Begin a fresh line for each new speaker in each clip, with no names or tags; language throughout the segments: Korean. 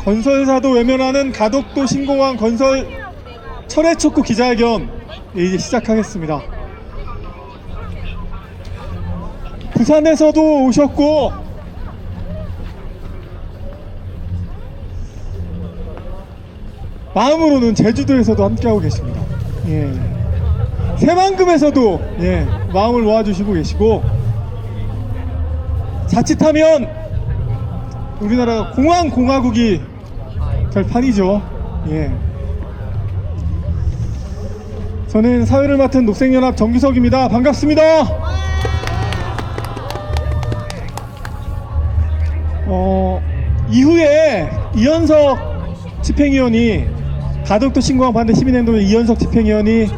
건설사도 외면하는 가덕도 신공항 건설 철회 촉구 기자회견 이제 시작하겠습니다. 부산에서도 오셨고 마음으로는 제주도에서도 함께하고 계십니다. 예. 새만금에서도 마음을 모아주시고 계시고, 자칫하면 우리나라가 공항공화국이 될 판이죠. 저는 사회를 맡은 녹색연합 정규석입니다. 반갑습니다. 이후에 이현석 집행위원이, 가덕도 신공항 반대 시민행동의 이현석 집행위원이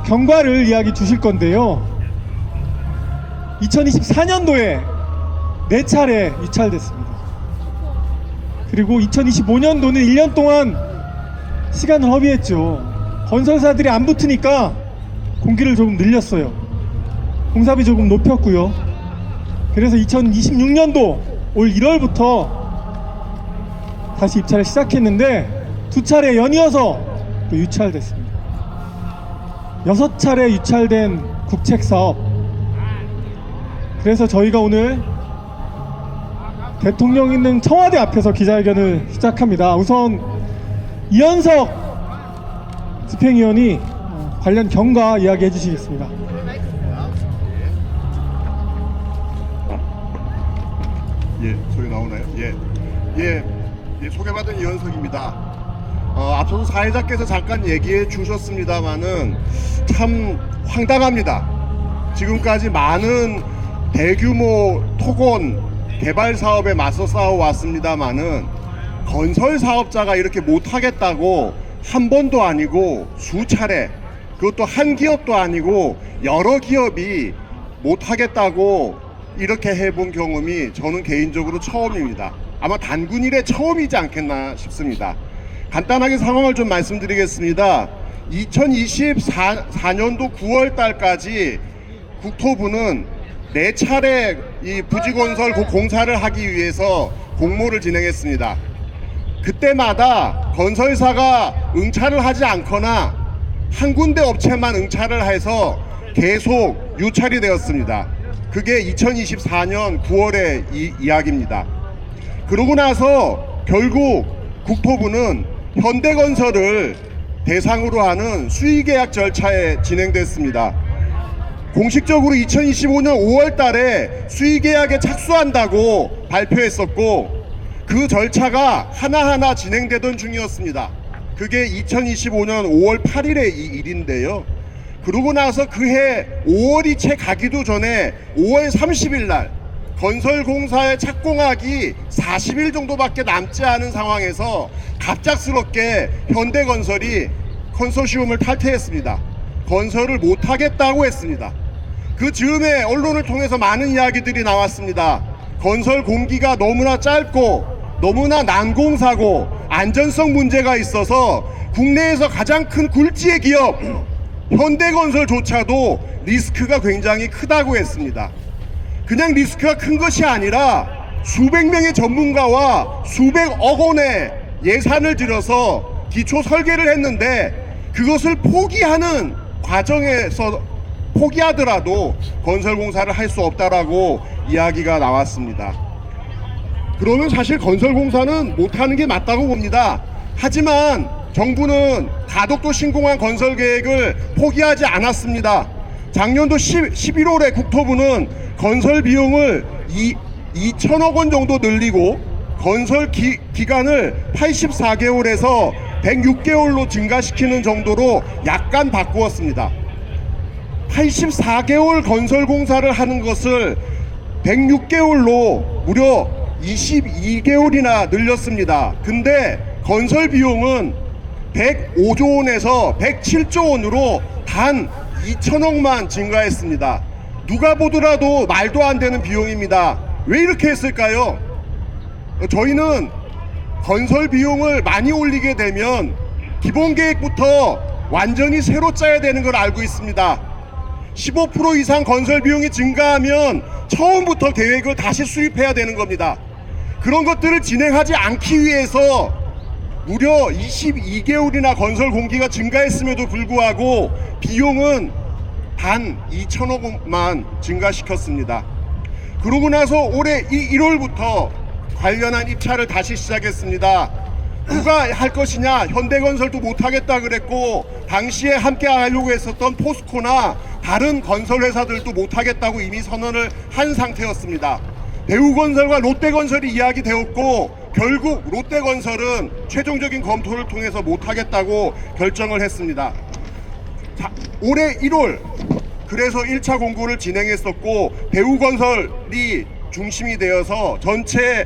경과를 이야기 주실 건데요. 2024년도에 4차례 유찰됐습니다. 그리고 2025년도는 1년 동안 시간을 허비했죠. 건설사들이 안 붙으니까 공기를 조금 늘렸어요. 공사비 조금 높였고요. 그래서 2026년도 올 1월부터 다시 입찰을 시작했는데 2차례 연이어서 또 유찰됐습니다. 6차례 유찰된 국책사업. 그래서 저희가 오늘 대통령 있는 청와대 앞에서 기자회견을 시작합니다. 우선 이현석 집행위원이 관련 경과 이야기해 주시겠습니다.
소리 나오나요? 소개받은 이현석입니다. 앞서도 사회자께서 잠깐 얘기해 주셨습니다만은 참 황당합니다. 지금까지 많은 대규모 토건 개발 사업에 맞서 싸워왔습니다만은 건설 사업자가 이렇게 못하겠다고 한 번도 아니고 수차례, 그것도 한 기업도 아니고 여러 기업이 못하겠다고 이렇게 해본 경험이 저는 개인적으로 처음입니다. 아마 단군 이래 처음이지 않겠나 싶습니다. 간단하게 상황을 좀 말씀드리겠습니다. 2024년도 9월 달까지 국토부는 4차례 이 부지건설 공사를 하기 위해서 공모를 진행했습니다. 그때마다 건설사가 응찰을 하지 않거나 한 군데 업체만 응찰을 해서 계속 유찰이 되었습니다. 그게 2024년 9월의 이야기입니다. 그러고 나서 결국 국토부는 현대건설을 대상으로 하는 수의계약 절차에 진행됐습니다. 공식적으로 2025년 5월 달에 수의계약에 착수한다고 발표했었고, 그 절차가 하나하나 진행되던 중이었습니다. 그게 2025년 5월 8일의 일인데요. 그러고 나서 그해 5월이 채 가기도 전에 5월 30일 날 건설공사의 착공하기 40일 정도밖에 남지 않은 상황에서 갑작스럽게 현대건설이 컨소시엄을 탈퇴했습니다. 건설을 못하겠다고 했습니다. 그 즈음에 언론을 통해서 많은 이야기들이 나왔습니다. 건설 공기가 너무나 짧고 너무나 난공사고 안전성 문제가 있어서 국내에서 가장 큰 굴지의 기업 현대건설조차도 리스크가 굉장히 크다고 했습니다. 그냥 리스크가 큰 것이 아니라 수백 명의 전문가와 수백억 원의 예산을 들여서 기초 설계를 했는데 그것을 포기하는 과정에서 포기하더라도 건설공사를 할 수 없다라고 이야기가 나왔습니다. 그러면 사실 건설공사는 못하는 게 맞다고 봅니다. 하지만 정부는 가덕도 신공항 건설 계획을 포기하지 않았습니다. 작년도 11월에 국토부는 건설 비용을 2천억 원 정도 늘리고 건설 기간을 84개월에서 106개월로 증가시키는 정도로 약간 바꾸었습니다. 84개월 건설 공사를 하는 것을 106개월로 무려 22개월이나 늘렸습니다. 근데 건설 비용은 105조 원에서 107조 원으로 단 2천억만 증가했습니다. 누가 보더라도 말도 안 되는 비용입니다. 왜 이렇게 했을까요? 저희는 건설 비용을 많이 올리게 되면 기본 계획부터 완전히 새로 짜야 되는 걸 알고 있습니다. 15% 이상 건설 비용이 증가하면 처음부터 계획을 다시 수립해야 되는 겁니다. 그런 것들을 진행하지 않기 위해서 무려 22개월이나 건설 공기가 증가했음에도 불구하고 비용은 단 2천억 원만 증가시켰습니다. 그러고 나서 올해 1월부터 관련한 입찰을 다시 시작했습니다. 누가 할 것이냐? 현대건설도 못하겠다 그랬고, 당시에 함께 하려고 했었던 포스코나 다른 건설회사들도 못하겠다고 이미 선언을 한 상태였습니다. 대우건설과 롯데건설이 이야기되었고, 결국 롯데건설은 최종적인 검토를 통해서 못하겠다고 결정을 했습니다. 자, 올해 1월 그래서 1차 공고를 진행했었고, 대우건설이 중심이 되어서 전체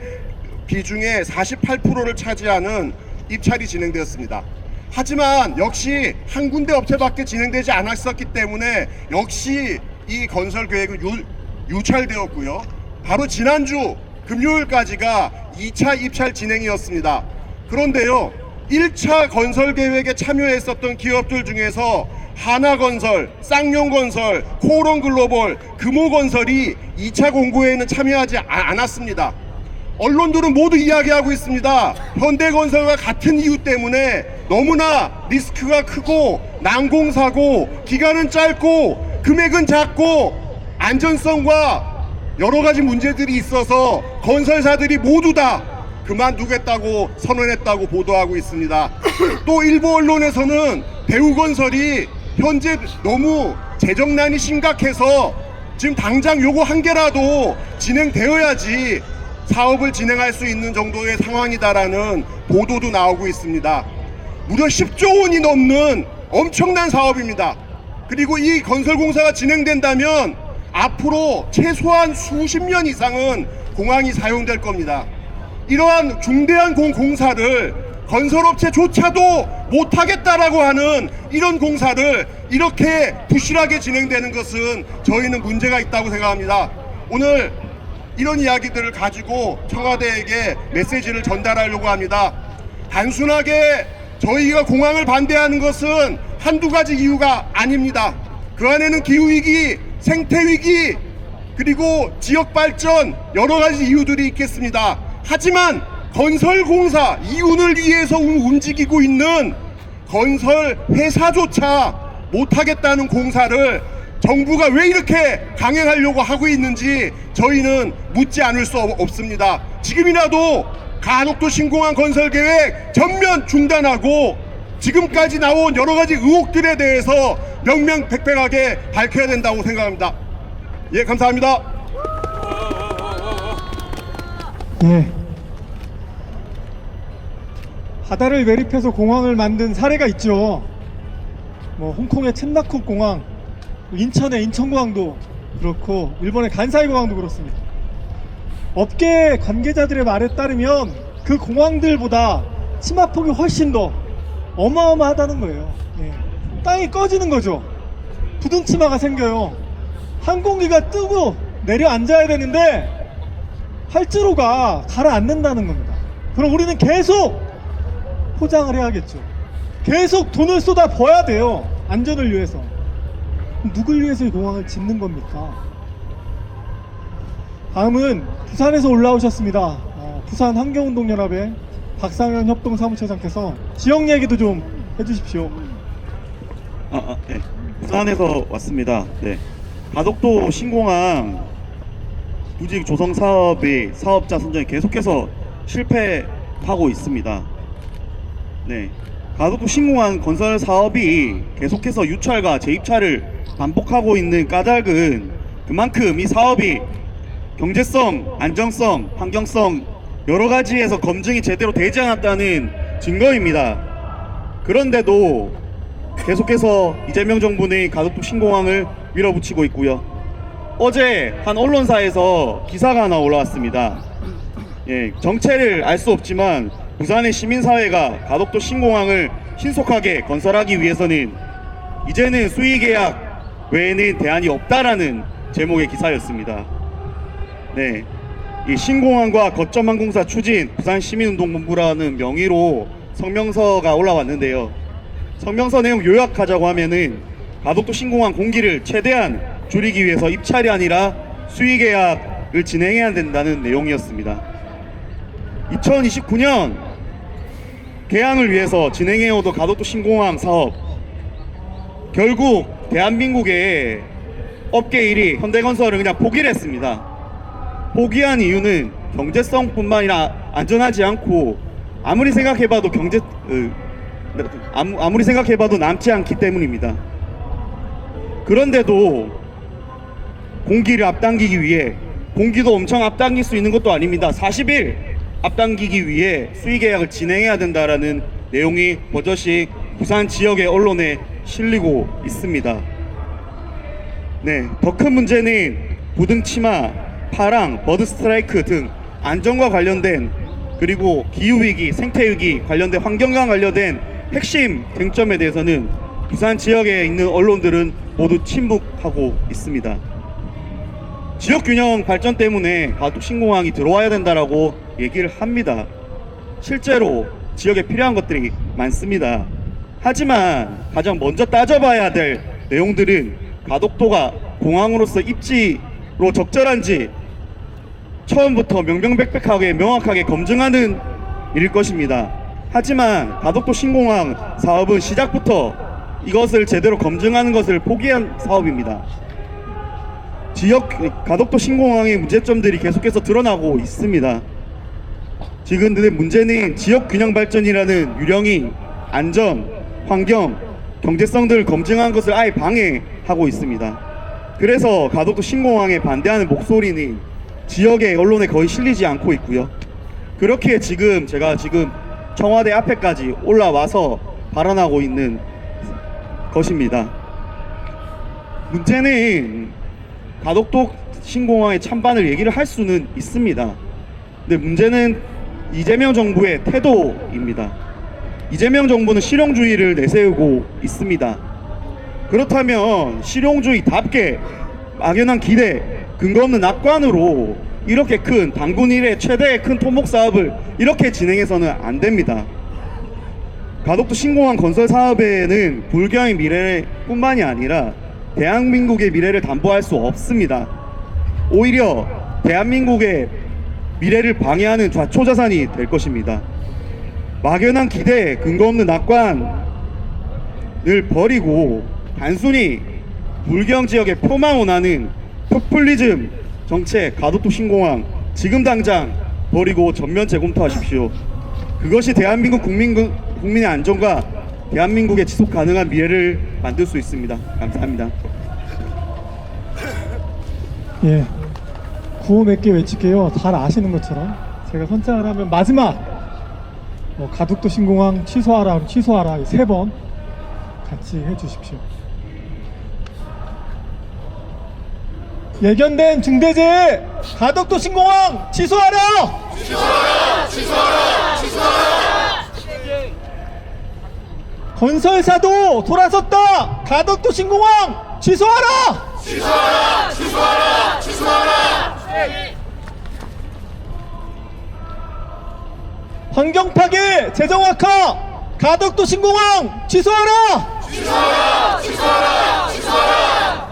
비중의 48%를 차지하는 입찰이 진행되었습니다. 하지만 역시 한 군데 업체밖에 진행되지 않았었기 때문에 역시 이 건설 계획은 유찰되었고요. 바로 지난주 금요일까지가 2차 입찰 진행이었습니다. 그런데요, 1차 건설 계획에 참여했었던 기업들 중에서 하나건설, 쌍용건설, 코오롱글로벌, 금호건설이 2차 공고에는 참여하지 않았습니다. 언론들은 모두 이야기하고 있습니다. 현대건설과 같은 이유 때문에 너무나 리스크가 크고 난공사고 기간은 짧고 금액은 작고 안전성과 여러 가지 문제들이 있어서 건설사들이 모두 다 그만두겠다고 선언했다고 보도하고 있습니다. 또 일부 언론에서는 대우건설이 현재 너무 재정난이 심각해서 지금 당장 요거 한 개라도 진행되어야지 사업을 진행할 수 있는 정도의 상황이다라는 보도도 나오고 있습니다. 무려 10조 원이 넘는 엄청난 사업입니다. 그리고 이 건설공사가 진행된다면 앞으로 최소한 수십 년 이상은 공항이 사용될 겁니다. 이러한 중대한 공사를 건설업체조차도 못하겠다라고 하는 이런 공사를 이렇게 부실하게 진행되는 것은 저희는 문제가 있다고 생각합니다. 오늘 이런 이야기들을 가지고 청와대에게 메시지를 전달하려고 합니다. 단순하게 저희가 공항을 반대하는 것은 한두 가지 이유가 아닙니다. 그 안에는 기후위기, 생태위기, 그리고 지역발전 여러 가지 이유들이 있겠습니다. 하지만 건설공사 이윤을 위해서 움직이고 있는 건설회사조차 못하겠다는 공사를 정부가 왜 이렇게 강행하려고 하고 있는지 저희는 묻지 않을 수 없습니다. 지금이라도 가덕도 신공항 건설 계획 전면 중단하고 지금까지 나온 여러 가지 의혹들에 대해서 명명백백하게 밝혀야 된다고 생각합니다. 예, 감사합니다.
예. 바다를 매립해서 공항을 만든 사례가 있죠. 뭐 홍콩의 첸나쿤 공항, 인천의 인천공항도 그렇고 일본의 간사이 공항도 그렇습니다. 업계 관계자들의 말에 따르면 그 공항들보다 치마폭이 훨씬 더 어마어마하다는 거예요. 예. 땅이 꺼지는 거죠. 부등치마가 생겨요. 항공기가 뜨고 내려앉아야 되는데 활주로가 가라앉는다는 겁니다. 그럼 우리는 계속 포장을 해야겠죠. 계속 돈을 쏟아 부어야 돼요. 안전을 위해서. 누굴 위해서 이 공항을 짓는 겁니까? 다음은 부산에서 올라오셨습니다. 부산 환경운동연합의 박상현 협동사무처장께서 지역 얘기도 좀 해주십시오.
네. 부산에서 왔습니다. 네. 가덕도 신공항 부직 조성 사업의 사업자 선정이 계속해서 실패하고 있습니다. 네. 가덕도 신공항 건설 사업이 계속해서 유찰과 재입찰을 반복하고 있는 까닭은 그만큼 이 사업이 경제성, 안정성, 환경성 여러 가지에서 검증이 제대로 되지 않았다는 증거입니다. 그런데도 계속해서 이재명 정부는 가덕도 신공항을 밀어붙이고 있고요. 어제 한 언론사에서 기사가 하나 올라왔습니다. 예, 정체를 알 수 없지만 부산의 시민사회가 가덕도 신공항을 신속하게 건설하기 위해서는 이제는 수의계약 외에는 대안이 없다라는 제목의 기사였습니다. 네, 이 신공항과 거점항공사 추진 부산시민운동본부라는 명의로 성명서가 올라왔는데요. 성명서 내용 요약하자고 하면은 가덕도 신공항 공기를 최대한 줄이기 위해서 입찰이 아니라 수의계약을 진행해야 된다는 내용이었습니다. 2029년 개항을 위해서 진행해오던 가덕도 신공항 사업, 결국 대한민국의 업계 1위 현대건설은 그냥 포기를 했습니다. 포기한 이유는 경제성뿐만 아니라 안전하지 않고 아무리 생각해봐도 아무리 생각해봐도 남지 않기 때문입니다. 그런데도 공기를 앞당기기 위해, 공기도 엄청 앞당길 수 있는 것도 아닙니다. 40일 앞당기기 위해 수의 계약을 진행해야 된다라는 내용이 버젓이 부산 지역의 언론에 실리고 있습니다. 네, 더 큰 문제는 부등 치마, 파랑, 버드 스트라이크 등 안전과 관련된, 그리고 기후위기, 생태위기 관련된, 환경과 관련된 핵심 쟁점에 대해서는 부산 지역에 있는 언론들은 모두 침묵하고 있습니다. 지역균형 발전 때문에 가덕도 신공항이 들어와야 된다라고 얘기를 합니다. 실제로 지역에 필요한 것들이 많습니다. 하지만 가장 먼저 따져봐야 될 내용들은 가덕도가 공항으로서 입지로 적절한지 처음부터 명명백백하게 명확하게 검증하는 일일 것입니다. 하지만 가덕도 신공항 사업은 시작부터 이것을 제대로 검증하는 것을 포기한 사업입니다. 가덕도 신공항의 문제점들이 계속해서 드러나고 있습니다. 지금 문제는 지역 균형 발전이라는 유령이 안전, 환경, 경제성들을 검증한 것을 아예 방해하고 있습니다. 그래서 가덕도 신공항에 반대하는 목소리는 지역의 언론에 거의 실리지 않고 있고요. 그렇게 제가 지금 청와대 앞에까지 올라와서 발언하고 있는 것입니다. 문제는 가덕도 신공항의 찬반을 얘기를 할 수는 있습니다. 근데 문제는 이재명 정부의 태도입니다. 이재명 정부는 실용주의를 내세우고 있습니다. 그렇다면 실용주의답게 막연한 기대, 근거 없는 낙관으로 이렇게 큰 당군 이래 최대의 큰 토목 사업을 이렇게 진행해서는 안 됩니다. 가덕도 신공항 건설 사업에는 불경의 미래뿐만이 아니라 대한민국의 미래를 담보할 수 없습니다. 오히려 대한민국의 미래를 방해하는 좌초자산이 될 것입니다. 막연한 기대, 근거 없는 낙관을 버리고 단순히 불경 지역에 표망원하는 포퓰리즘 정책 가덕도 신공항 지금 당장 버리고 전면 재검토하십시오. 그것이 대한민국 국민의 안전과 대한민국의 지속 가능한 미래를 만들 수 있습니다. 감사합니다.
예, 구호 몇 개 외칠게요. 잘 아시는 것처럼 제가 선창을 하면 마지막 가덕도 신공항 취소하라 이 3번 같이 해주십시오. 예견된 중대재해 가덕도 신공항 취소하라! 취소하라! 취소하라! 취소하라! 건설사도 돌아섰다! 가덕도 신공항 취소하라! 취소하라! 취소하라! 취소하라! 환경 파괴 재정 악화 가덕도 신공항 취소하라! 취소하라! 취소하라! 취소하라!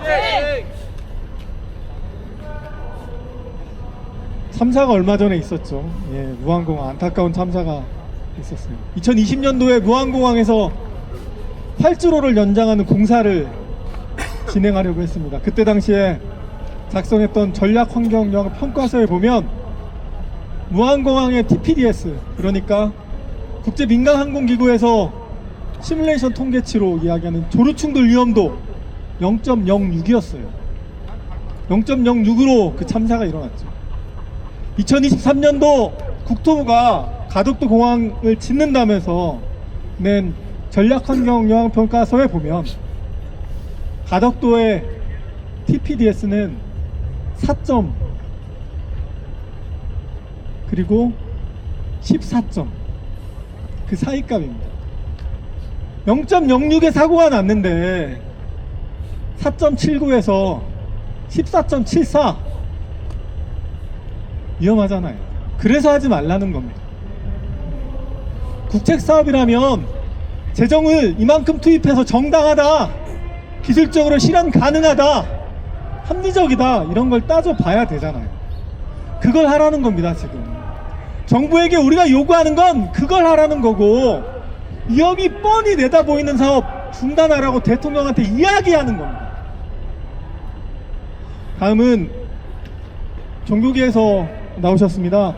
참사가 얼마 전에 있었죠. 예, 무안공항 안타까운 참사가 있었어요. 2020년도에 무안공항에서 8주로를 연장하는 공사를 진행하려고 했습니다. 그때 당시에 작성했던 전략환경영향 평가서에 보면 무안공항의 TPDS, 그러니까 국제민간항공기구에서 시뮬레이션 통계치로 이야기하는 조류충돌 위험도 0.06이었어요. 0.06으로 그 참사가 일어났죠. 2023년도 국토부가 가덕도 공항을 짓는다면서 낸 전략환경영향평가서에 보면 가덕도의 TPDS는 4점 그리고 14점 그 사이값입니다. 0.06의 사고가 났는데 4.79에서 14.74 위험하잖아요. 그래서 하지 말라는 겁니다. 국책사업이라면 재정을 이만큼 투입해서 정당하다, 기술적으로 실현 가능하다, 합리적이다, 이런 걸 따져봐야 되잖아요. 그걸 하라는 겁니다. 지금 정부에게 우리가 요구하는 건 그걸 하라는 거고, 위험이 뻔히 내다 보이는 사업 중단하라고 대통령한테 이야기하는 겁니다. 다음은 종교계에서 나오셨습니다.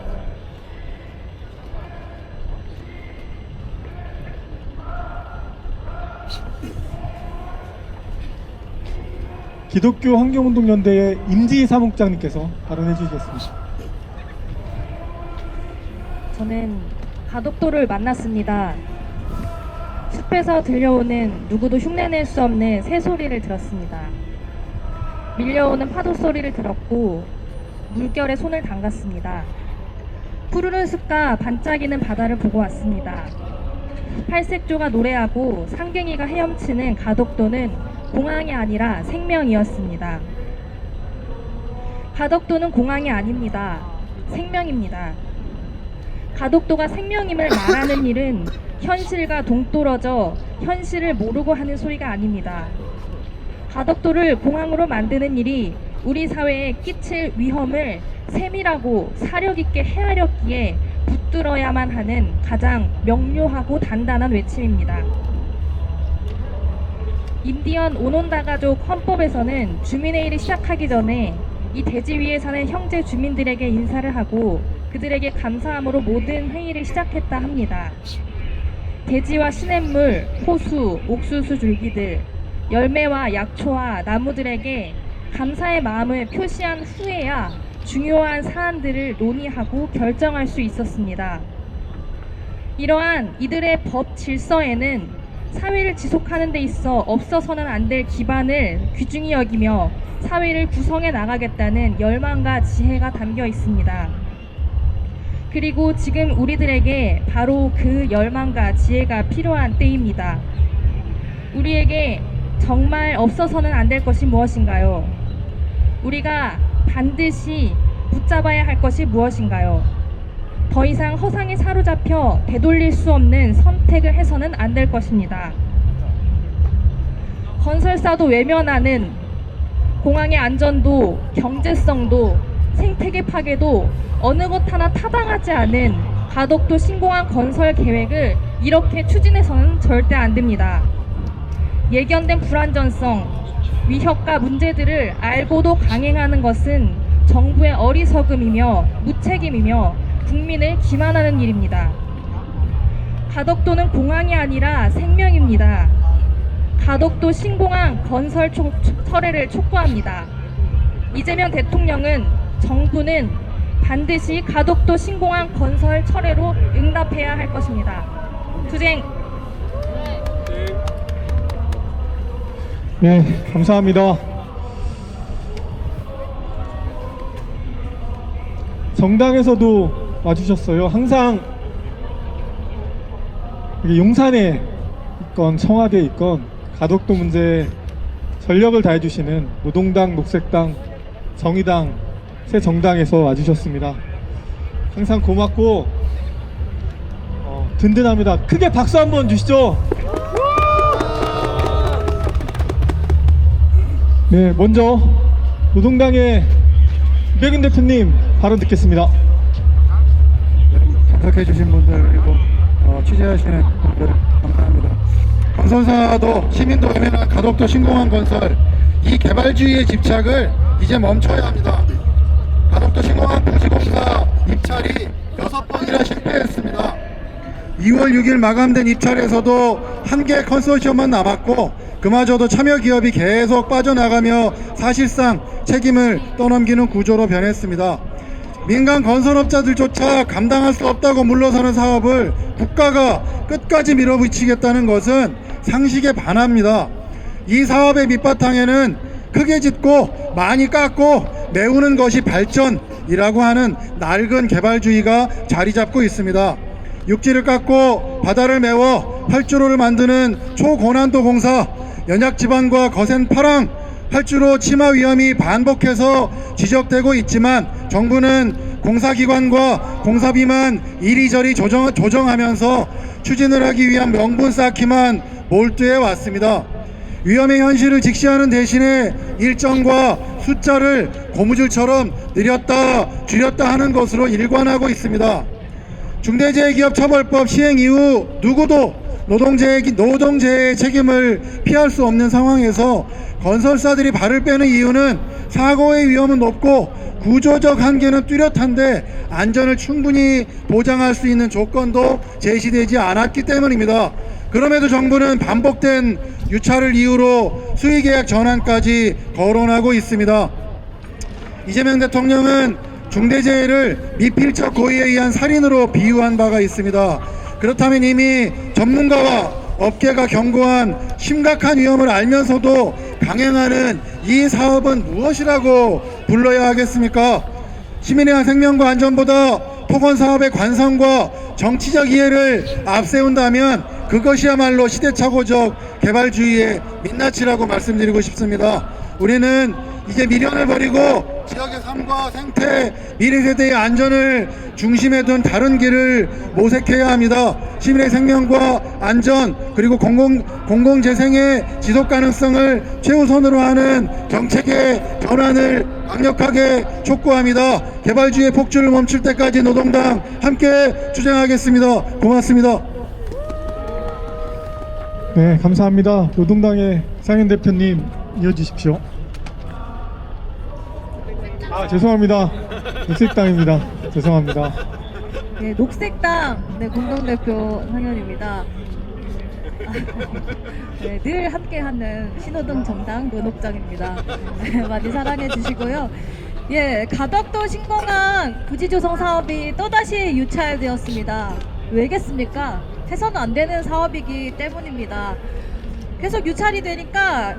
기독교 환경운동연대의 임지희 사목장님께서 발언해 주시겠습니다.
저는 가덕도를 만났습니다. 숲에서 들려오는 누구도 흉내낼 수 없는 새소리를 들었습니다. 밀려오는 파도 소리를 들었고 물결에 손을 담갔습니다. 푸르른 숲과 반짝이는 바다를 보고 왔습니다. 팔색조가 노래하고 상갱이가 헤엄치는 가덕도는 공항이 아니라 생명이었습니다. 가덕도는 공항이 아닙니다. 생명입니다. 가덕도가 생명임을 말하는 일은 현실과 동떨어져 현실을 모르고 하는 소리가 아닙니다. 가덕도를 공항으로 만드는 일이 우리 사회에 끼칠 위험을 세밀하고 사력있게 헤아렸기에 붙들어야만 하는 가장 명료하고 단단한 외침입니다. 인디언 오논다가족 헌법에서는 주민회의를 시작하기 전에 이 대지 위에 사는 형제 주민들에게 인사를 하고 그들에게 감사함으로 모든 회의를 시작했다 합니다. 대지와 시냇물, 호수, 옥수수 줄기들, 열매와 약초와 나무들에게 감사의 마음을 표시한 후에야 중요한 사안들을 논의하고 결정할 수 있었습니다. 이러한 이들의 법 질서에는 사회를 지속하는 데 있어 없어서는 안 될 기반을 귀중히 여기며 사회를 구성해 나가겠다는 열망과 지혜가 담겨 있습니다. 그리고 지금 우리들에게 바로 그 열망과 지혜가 필요한 때입니다. 우리에게 정말 없어서는 안 될 것이 무엇인가요? 우리가 반드시 붙잡아야 할 것이 무엇인가요? 더 이상 허상에 사로잡혀 되돌릴 수 없는 선택을 해서는 안 될 것입니다. 건설사도 외면하는 공항의 안전도 경제성도 생태계 파괴도 어느 것 하나 타당하지 않은 가덕도 신공항 건설 계획을 이렇게 추진해서는 절대 안 됩니다. 예견된 불안전성, 위협과 문제들을 알고도 강행하는 것은 정부의 어리석음이며 무책임이며 국민을 기만하는 일입니다. 가덕도는 공항이 아니라 생명입니다. 가덕도 신공항 건설 철회를 촉구합니다. 이재명 대통령은 정부는 반드시 가덕도 신공항 건설 철회로 응답해야 할 것입니다. 투쟁!
네, 감사합니다. 정당에서도 와주셨어요. 항상 용산에 있건 청와대에 있건 가덕도 문제에 전력을 다해주시는 노동당, 녹색당, 정의당 새 정당에서 와주셨습니다. 항상 고맙고 든든합니다. 크게 박수 한번 주시죠. 네, 먼저 노동당의 유백윤 대표님 발언 듣겠습니다.
참석해 주신 분들 그리고 취재하시는 분들 감사합니다. 건설사도 시민도 외면한 가덕도 신공항 건설, 이 개발주의의 집착을 이제 멈춰야 합니다. 가덕도 신공항 부지공사 입찰이 6번이나 실패했습니다. 2월 6일 마감된 입찰에서도 한 개 컨소시엄만 남았고 그마저도 참여 기업이 계속 빠져나가며 사실상 책임을 떠넘기는 구조로 변했습니다. 민간 건설업자들조차 감당할 수 없다고 물러서는 사업을 국가가 끝까지 밀어붙이겠다는 것은 상식에 반합니다. 이 사업의 밑바탕에는 크게 짓고 많이 깎고 메우는 것이 발전이라고 하는 낡은 개발주의가 자리 잡고 있습니다. 육지를 깎고 바다를 메워 활주로를 만드는 초고난도 공사, 연약지반과 거센 파랑, 활주로 침하 위험이 반복해서 지적되고 있지만 정부는 공사기관과 공사비만 이리저리 조정하면서 추진을 하기 위한 명분 쌓기만 몰두해 왔습니다. 위험의 현실을 직시하는 대신에 일정과 숫자를 고무줄처럼 늘렸다 줄였다 하는 것으로 일관하고 있습니다. 중대재해기업처벌법 시행 이후 누구도 노동재해의 책임을 피할 수 없는 상황에서 건설사들이 발을 빼는 이유는 사고의 위험은 높고 구조적 한계는 뚜렷한데 안전을 충분히 보장할 수 있는 조건도 제시되지 않았기 때문입니다. 그럼에도 정부는 반복된 유찰을 이유로 수의계약 전환까지 거론하고 있습니다. 이재명 대통령은 중대재해를 미필적 고의에 의한 살인으로 비유한 바가 있습니다. 그렇다면 이미 전문가와 업계가 경고한 심각한 위험을 알면서도 강행하는 이 사업은 무엇이라고 불러야 하겠습니까? 시민의 생명과 안전보다 토건사업의 관성과 정치적 이해를 앞세운다면 그것이야말로 시대착오적 개발주의의 민낯이라고 말씀드리고 싶습니다. 우리는 이제 미련을 버리고 지역의 삶과 생태, 미래 세대의 안전을 중심에 둔 다른 길을 모색해야 합니다. 시민의 생명과 안전 그리고 공공재생의 지속 가능성을 최우선으로 하는 정책의 전환을 강력하게 촉구합니다. 개발주의의 폭주를 멈출 때까지 노동당 함께 투쟁하겠습니다. 고맙습니다.
네, 감사합니다. 노동당의 상현 대표님 이어주십시오. 죄송합니다. 녹색당입니다. 죄송합니다.
네, 녹색당 공동대표 상현입니다. 네, 늘 함께하는 신호등 정당 노녹장입니다. 많이 사랑해 주시고요. 예, 가덕도 신공항 부지조성 사업이 또다시 유찰되었습니다. 왜겠습니까? 해서는 안 되는 사업이기 때문입니다. 계속 유찰이 되니까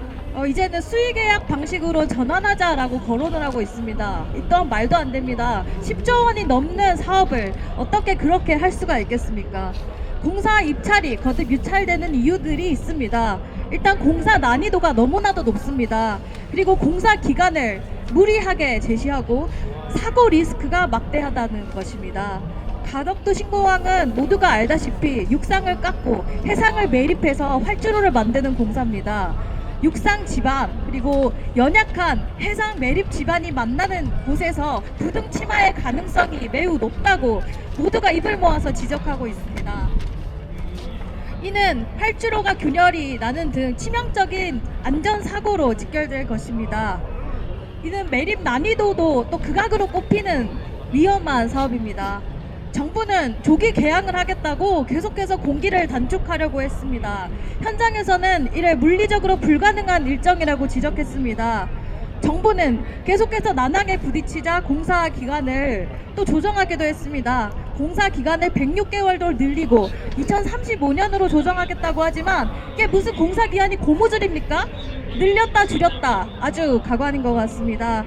이제는 수의계약 방식으로 전환하자라고 거론을 하고 있습니다. 이 또한 말도 안 됩니다. 10조 원이 넘는 사업을 어떻게 그렇게 할 수가 있겠습니까? 공사 입찰이 거듭 유찰되는 이유들이 있습니다. 일단 공사 난이도가 너무나도 높습니다. 그리고 공사 기간을 무리하게 제시하고 사고 리스크가 막대하다는 것입니다. 가덕도 신공항은 모두가 알다시피 육상을 깎고 해상을 매립해서 활주로를 만드는 공사입니다. 육상 지반 그리고 연약한 해상 매립 지반이 만나는 곳에서 부등 침하의 가능성이 매우 높다고 모두가 입을 모아서 지적하고 있습니다. 이는 활주로가 균열이 나는 등 치명적인 안전사고로 직결될 것입니다. 이는 매립 난이도도 또 극악으로 꼽히는 위험한 사업입니다. 정부는 조기 개항을 하겠다고 계속해서 공기를 단축하려고 했습니다. 현장에서는 이를 물리적으로 불가능한 일정이라고 지적했습니다. 정부는 계속해서 난항에 부딪히자 공사 기간을 또 조정하기도 했습니다. 공사 기간을 106개월도 늘리고 2035년으로 조정하겠다고 하지만 이게 무슨 공사 기한이 고무줄입니까? 늘렸다 줄였다 아주 가관인 것 같습니다.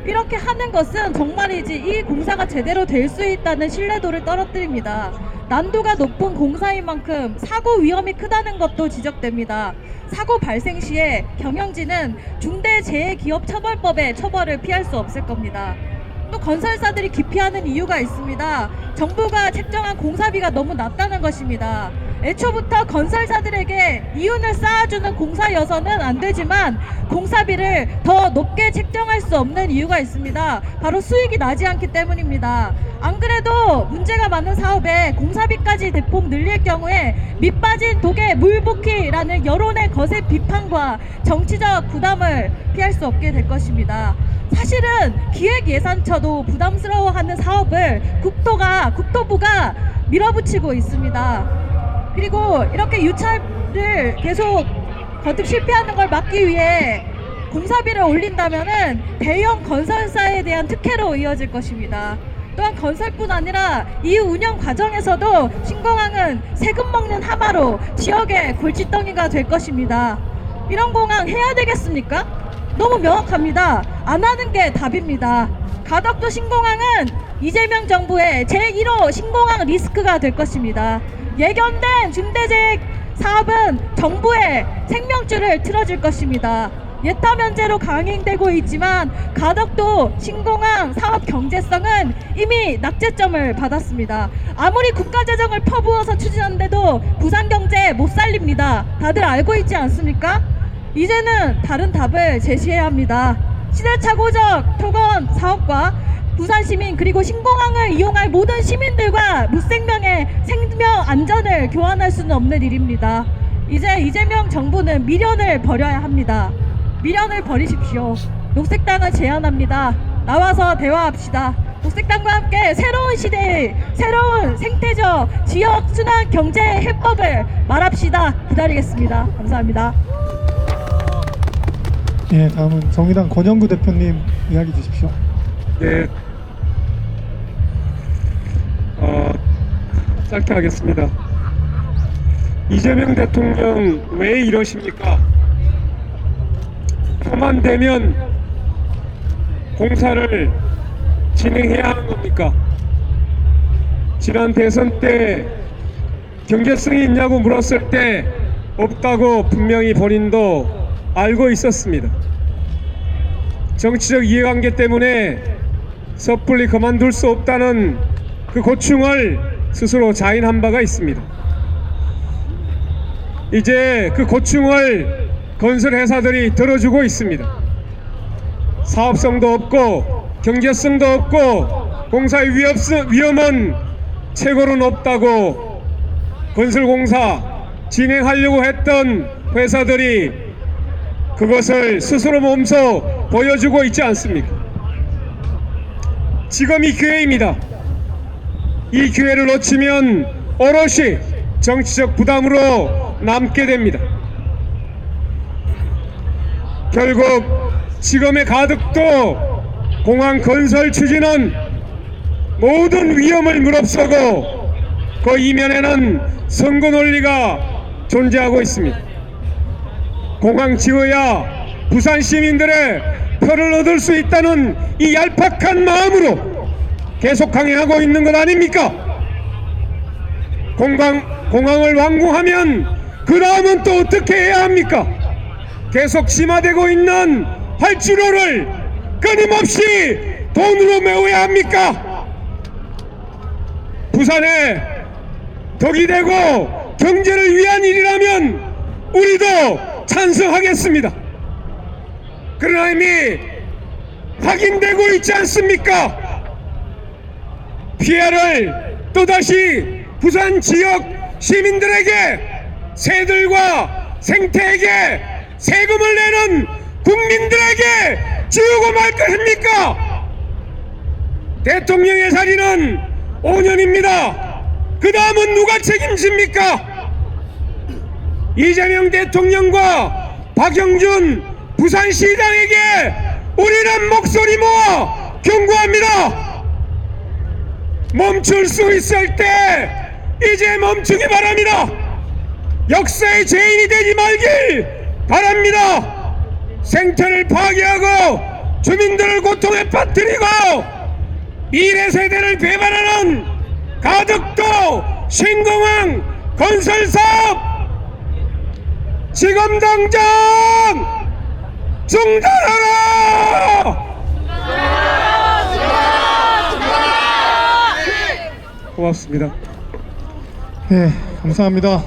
이렇게 하는 것은 정말이지 이 공사가 제대로 될 수 있다는 신뢰도를 떨어뜨립니다. 난도가 높은 공사인 만큼 사고 위험이 크다는 것도 지적됩니다. 사고 발생 시에 경영진은 중대재해기업처벌법의 처벌을 피할 수 없을 겁니다. 또 건설사들이 기피하는 이유가 있습니다. 정부가 책정한 공사비가 너무 낮다는 것입니다. 애초부터 건설사들에게 이윤을 쌓아주는 공사여서는 안 되지만 공사비를 더 높게 책정할 수 없는 이유가 있습니다. 바로 수익이 나지 않기 때문입니다. 안 그래도 문제가 많은 사업에 공사비까지 대폭 늘릴 경우에 밑빠진 독에 물 붓기라는 여론의 거센 비판과 정치적 부담을 피할 수 없게 될 것입니다. 사실은 기획예산처도 부담스러워하는 사업을 국토부가 밀어붙이고 있습니다. 그리고 이렇게 유찰을 계속 거듭 실패하는 걸 막기 위해 공사비를 올린다면은 대형 건설사에 대한 특혜로 이어질 것입니다. 또한 건설뿐 아니라 이후 운영 과정에서도 신공항은 세금 먹는 하마로 지역의 골칫덩이가 될 것입니다. 이런 공항 해야 되겠습니까? 너무 명확합니다. 안 하는 게 답입니다. 가덕도 신공항은 이재명 정부의 제1호 신공항 리스크가 될 것입니다. 예견된 중대재해 사업은 정부의 생명줄을 틀어줄 것입니다. 예타 면제로 강행되고 있지만 가덕도 신공항 사업 경제성은 이미 낙제점을 받았습니다. 아무리 국가재정을 퍼부어서 추진한데도 부산경제 못 살립니다. 다들 알고 있지 않습니까? 이제는 다른 답을 제시해야 합니다. 시대착오적 토건 사업과 부산 시민 그리고 신공항을 이용할 모든 시민들과 무생명의 생명 안전을 교환할 수는 없는 일입니다. 이제 이재명 정부는 미련을 버려야 합니다. 미련을 버리십시오. 녹색당은 제안합니다. 나와서 대화합시다. 녹색당과 함께 새로운 시대의 새로운 생태적 지역 순환 경제 해법을 말합시다. 기다리겠습니다. 감사합니다.
예, 다음은 정의당 권영구 대표님 이야기 주십시오.
네. 짧게 하겠습니다. 이재명 대통령 왜 이러십니까? 표만 되면 공사를 진행해야 하는 겁니까? 지난 대선 때 경제성이 있냐고 물었을 때 없다고 분명히 본인도 알고 있었습니다. 정치적 이해관계 때문에 섣불리 그만둘 수 없다는 그 고충을 스스로 자인한 바가 있습니다. 이제 그 고충을 건설회사들이 들어주고 있습니다. 사업성도 없고 경제성도 없고 공사의 위험은 최고로 높다고 건설공사 진행하려고 했던 회사들이 그것을 스스로 몸소 보여주고 있지 않습니까? 지금이 기회입니다. 이 기회를 놓치면 오롯이 정치적 부담으로 남게 됩니다. 결국 지금의 가덕도 공항 건설 추진은 모든 위험을 무릅쓰고 그 이면에는 선거 논리가 존재하고 있습니다. 공항 지어야 부산 시민들의 표를 얻을 수 있다는 이 얄팍한 마음으로 계속 강행하고 있는 것 아닙니까? 공항을 완공하면 그 다음은 또 어떻게 해야 합니까? 계속 심화되고 있는 활주로를 끊임없이 돈으로 메워야 합니까? 부산에 덕이 되고 경제를 위한 일이라면 우리도 찬성하겠습니다. 그러나 이미 확인되고 있지 않습니까? 피해를 또다시 부산 지역 시민들에게, 새들과 생태에게, 세금을 내는 국민들에게 지우고 말 것입니까? 대통령의 자리는 5년입니다. 그 다음은 누가 책임집니까? 이재명 대통령과 박영준 부산시장에게 우리는 목소리 모아 경고합니다. 멈출 수 있을 때 이제 멈추기 바랍니다. 역사의 죄인이 되지 말길 바랍니다. 생태를 파괴하고 주민들을 고통에 빠뜨리고 미래 세대를 배반하는 가덕도 신공항 건설 사업 지금 당장 중단하라! 고맙습니다.
네, 감사합니다.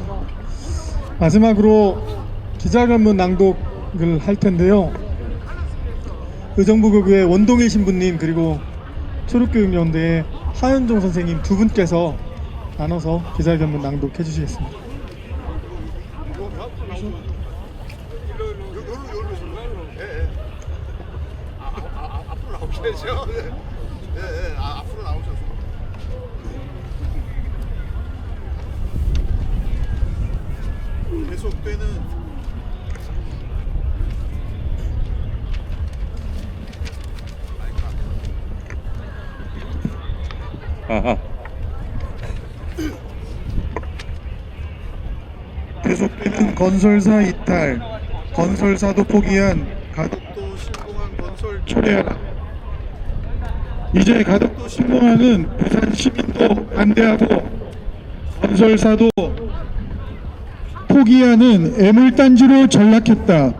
마지막으로 기자간문 낭독을 할 텐데요. 의정부극의 원동일 신부님 그리고 초록교육연대의 하현종 선생님 두 분께서 나눠서 기자간문 낭독해 주시겠습니다.
앞으로 나오셔야죠. 앞으로 나오셔서. 계속되는
계속되는 건설사 이탈, 건설사도 포기한
또 신공항 건설
초래하라. 이제 가덕도 신공항은 부산 시민도 반대하고 건설사도 포기하는 애물단지로 전락했다.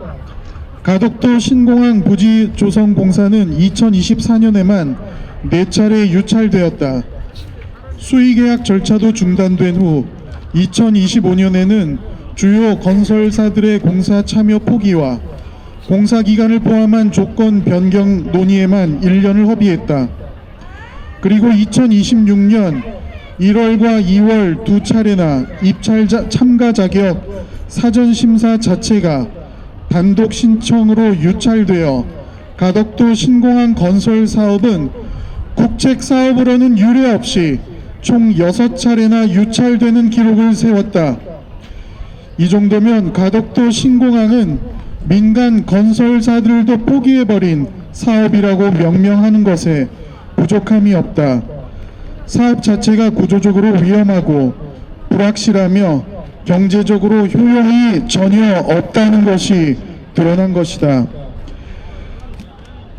가덕도 신공항 부지 조성 공사는 2024년에만 4차례 유찰되었다. 수의계약 절차도 중단된 후 2025년에는 주요 건설사들의 공사 참여 포기와 공사 기간을 포함한 조건 변경 논의에만 1년을 허비했다. 그리고 2026년 1월과 2월 두 차례나 입찰 참가 자격 사전 심사 자체가 단독 신청으로 유찰되어 가덕도 신공항 건설 사업은 국책 사업으로는 유례 없이 총 6차례나 유찰되는 기록을 세웠다. 이 정도면 가덕도 신공항은 민간 건설사들도 포기해버린 사업이라고 명명하는 것에 부족함이 없다. 사업 자체가 구조적으로 위험하고 불확실하며 경제적으로 효용이 전혀 없다는 것이 드러난 것이다.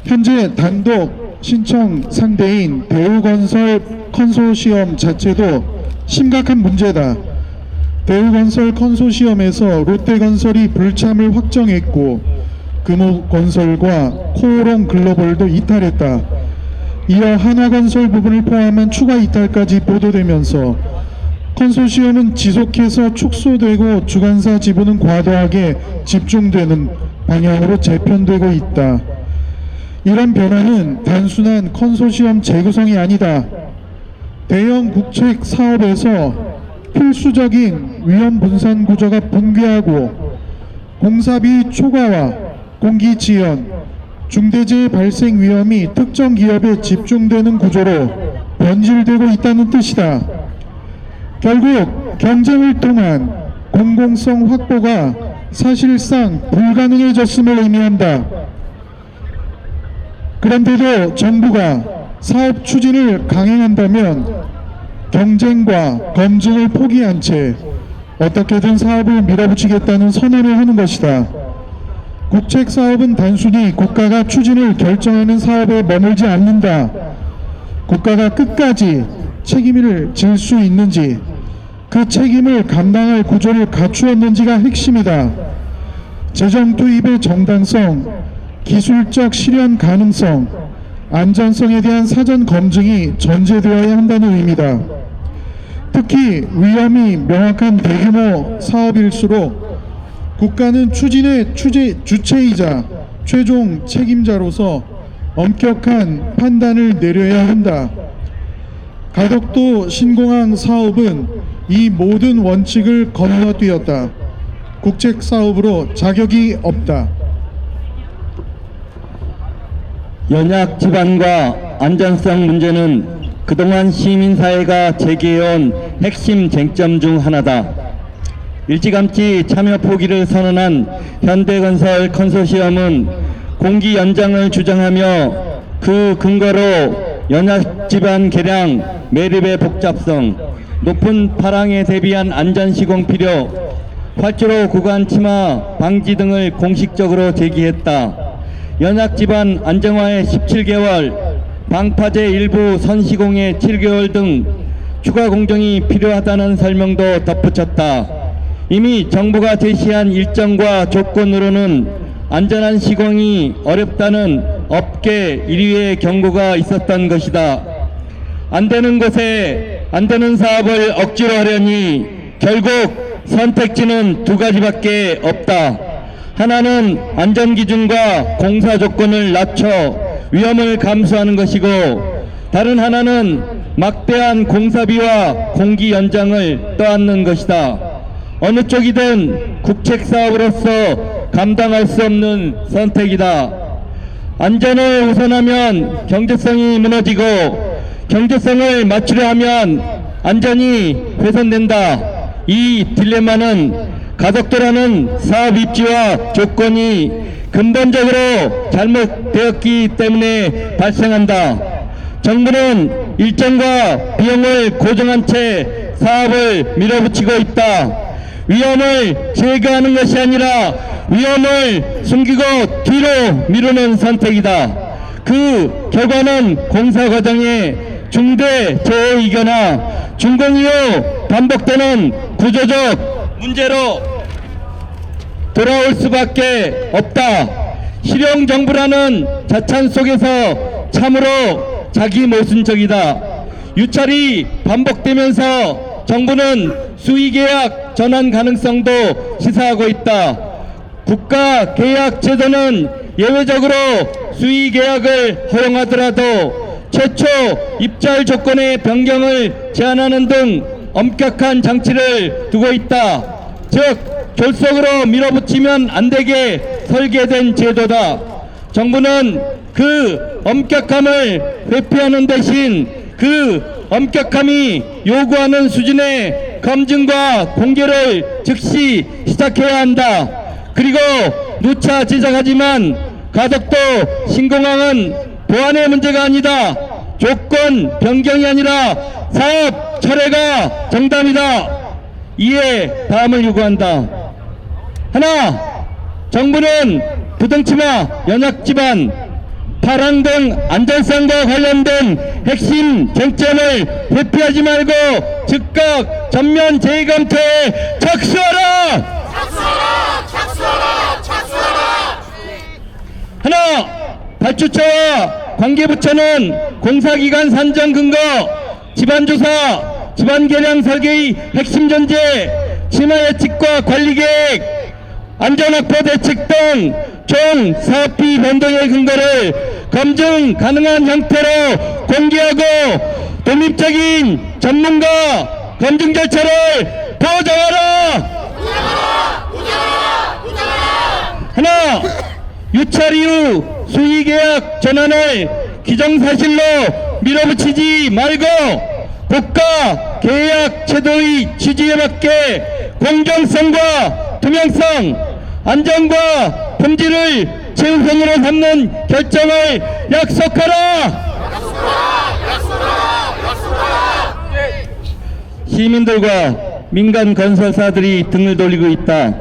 현재 단독 신청 상대인 대우건설 컨소시엄 자체도 심각한 문제다. 대우건설 컨소시엄에서 롯데건설이 불참을 확정했고 금호건설과 코오롱 글로벌도 이탈했다. 이어 한화건설 부분을 포함한 추가 이탈까지 보도되면서 컨소시엄은 지속해서 축소되고 주관사 지분은 과도하게 집중되는 방향으로 재편되고 있다. 이런 변화는 단순한 컨소시엄 재구성이 아니다. 대형 국책 사업에서 필수적인 위험 분산 구조가 붕괴하고 공사비 초과와 공기 지연, 중대재해 발생 위험이 특정 기업에 집중되는 구조로 변질되고 있다는 뜻이다. 결국 경쟁을 통한 공공성 확보가 사실상 불가능해졌음을 의미한다. 그런데도 정부가 사업 추진을 강행한다면 경쟁과 검증을 포기한 채 어떻게든 사업을 밀어붙이겠다는 선언을 하는 것이다. 국책 사업은 단순히 국가가 추진을 결정하는 사업에 머물지 않는다. 국가가 끝까지 책임을 질 수 있는지, 그 책임을 감당할 구조를 갖추었는지가 핵심이다. 재정 투입의 정당성, 기술적 실현 가능성, 안전성에 대한 사전 검증이 전제되어야 한다는 의미다. 특히 위험이 명확한 대규모 사업일수록 국가는 추진의 주체이자 최종 책임자로서 엄격한 판단을 내려야 한다. 가덕도 신공항 사업은 이 모든 원칙을 건너뛰었다. 국책 사업으로 자격이 없다.
연약 지반과 안전성 문제는 그동안 시민사회가 제기해온 핵심 쟁점 중 하나다. 일찌감치 참여 포기를 선언한 현대건설 컨소시엄은 공기 연장을 주장하며 그 근거로 연약 지반 개량, 매립의 복잡성, 높은 파랑에 대비한 안전 시공 필요, 활주로 구간 침하 방지 등을 공식적으로 제기했다. 연약 지반 안정화에 17개월, 방파제 일부 선시공에 7개월 등 추가 공정이 필요하다는 설명도 덧붙였다. 이미 정부가 제시한 일정과 조건으로는 안전한 시공이 어렵다는 업계 1위의 경고가 있었던 것이다. 안 되는 곳에 안 되는 사업을 억지로 하려니 결국 선택지는 두 가지밖에 없다. 하나는 안전기준과 공사 조건을 낮춰 위험을 감수하는 것이고, 다른 하나는 막대한 공사비와 공기 연장을 떠안는 것이다. 어느 쪽이든 국책 사업으로서 감당할 수 없는 선택이다. 안전을 우선하면 경제성이 무너지고, 경제성을 맞추려 하면 안전이 훼손된다. 이 딜레마는 가덕도라는 사업 입지와 조건이 근본적으로 잘못되었기 때문에 발생한다. 정부는 일정과 비용을 고정한 채 사업을 밀어붙이고 있다. 위험을 제거하는 것이 아니라 위험을 숨기고 뒤로 미루는 선택이다. 그 결과는 공사 과정에 중대 재해이거나 준공 이후 반복되는 구조적 문제로 돌아올 수밖에 없다. 실용 정부라는 자찬 속에서 참으로 자기 모순적이다. 유찰이 반복되면서 정부는 수의계약 전환 가능성도 시사하고 있다. 국가 계약 제도는 예외적으로 수의계약을 허용하더라도 최초 입찰 조건의 변경을 제한하는 등 엄격한 장치를 두고 있다. 즉 졸속으로 밀어붙이면 안 되게 설계된 제도다. 정부는 그 엄격함을 회피하는 대신 그 엄격함이 요구하는 수준의 검증과 공개를 즉시 시작해야 한다. 그리고 누차 지적하지만 가덕도 신공항은 보안의 문제가 아니다. 조건 변경이 아니라 사업 철회가 정답이다. 이에 다음을 요구한다. 하나, 정부는 부동치마, 연약지반, 파랑 등 안전성과 관련된 핵심 쟁점을 회피하지 말고 즉각 전면 재검토에 착수하라! 하나, 발주처와 관계부처는 공사기관 산정 근거, 집안조사, 집안계량 설계의 핵심 전제, 치마 예측과 관리계획, 안전확보 대책 등 총 사업비 변동의 근거를 검증 가능한 형태로 공개하고 독립적인 전문가 검증 절차를 보장하라! 하나, 유찰 이후 수의계약 전환을 기정사실로 밀어붙이지 말고 국가 계약 제도의 취지에 맞게 공정성과 투명성, 안전과 품질을 최우선으로 삼는 결정을 약속하라! 시민들과 민간 건설사들이 등을 돌리고 있다.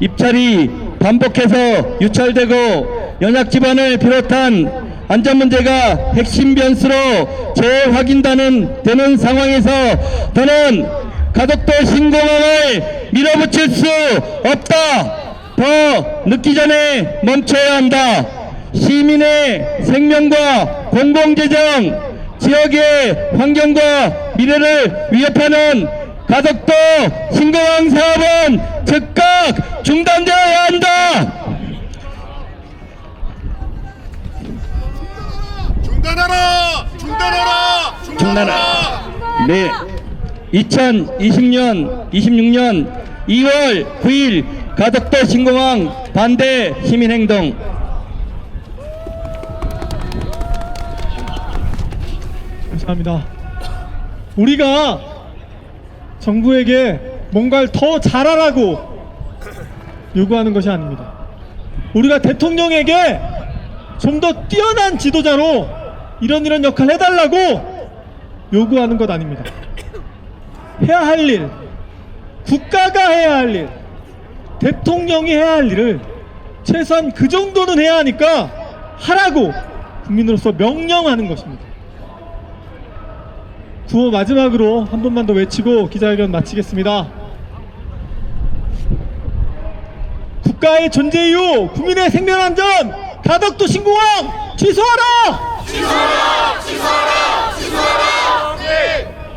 입찰이 반복해서 유찰되고 연약지반을 비롯한 안전 문제가 핵심 변수로 재확인되는 상황에서 더는 가덕도 신공항을 밀어붙일 수 없다. 더 늦기 전에 멈춰야 한다. 시민의 생명과 공공재정, 지역의 환경과 미래를 위협하는 가덕도 신공항 사업은 즉각 중단되어야 한다. 중단하라. 네. 2026년 2월 9일 가덕도 신공항 반대 시민행동.
감사합니다. 우리가 정부에게 뭔가를 더 잘하라고 요구하는 것이 아닙니다. 우리가 대통령에게 좀 더 뛰어난 지도자로 이런 역할을 해달라고 요구하는 것 아닙니다. 해야 할 일, 국가가 해야 할 일, 대통령이 해야 할 일을 최소한 그 정도는 해야 하니까 하라고 국민으로서 명령하는 것입니다. 구호 마지막으로 한 번만 더 외치고 기자회견 마치겠습니다. 국가의 존재 이유, 국민의 생명안전, 가덕도 신공항 취소하라! 취소하라! 취소하라!